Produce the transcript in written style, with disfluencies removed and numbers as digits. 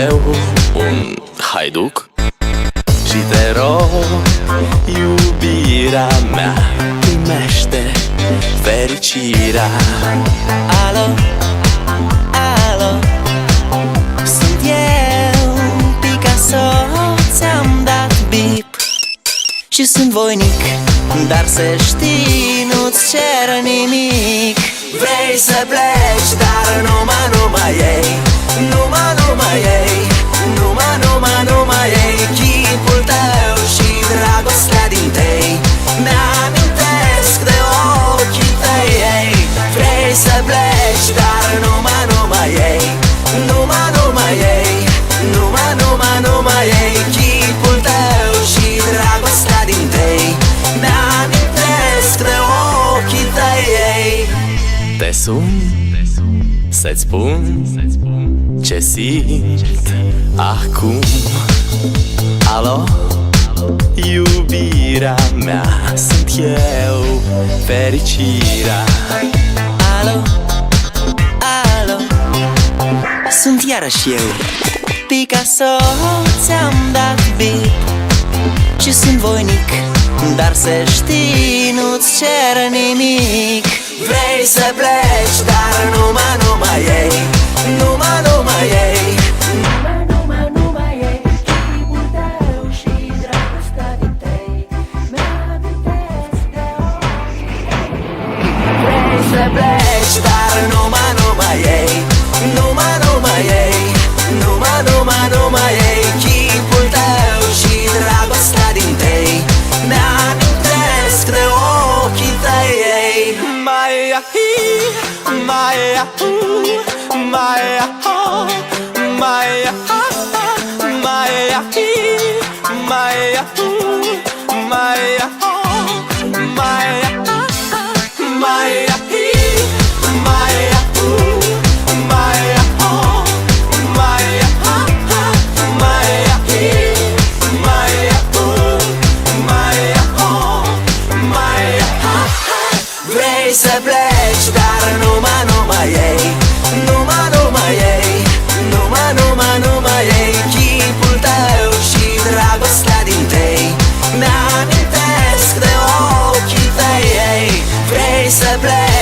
eu un haiduc și te rog, iubirea mea, primește fericirea. Alo, alo, sunt eu, Picasso, ți-am dat bip și sunt voinic, dar să știi, nu-ți cer nimic. Vrei să pleci, dar numai ei, numai ei, numai ei, chipul tău și dragostea din tei mi-amintesc de ochii tăi, ei. Vrei să pleci, dar numai ei, numai ei, numai ei, chipul tău și dragostea din tei mi-amintesc de ochii tăi, ei. Te sun să-ți spun ce simt acum. Alo, iubirea mea, sunt eu, fericirea. Alo, alo, sunt iarăși eu, Picasso, ți-am dat bip și sunt voinic, dar să știi, nu-ți cer nimic. Vrei să pleci, dar numai ei, numai ei, numai ei, chipul tău și dragostea din tei mi-amintesc de ochii tăi. Vrei să pleci, dar numai ei, numai ei, numai ei, chipul tău și dragostea din tei mi-amintesc de ochii tăi, ei. Maia hi, maia hu, maia ho, maia ha, maia hi, maia hu, maia ho, maia ha, maia hi, maia hu, maia ho, maia ha, maia hi, maia hu, maia ho, maia ha. Vrei să pleci, dar numai ei, numai ei, numai ei, chipul tău și dragostea din tei mi-amintesc de ochii tăi, ei. Vrei să pleci,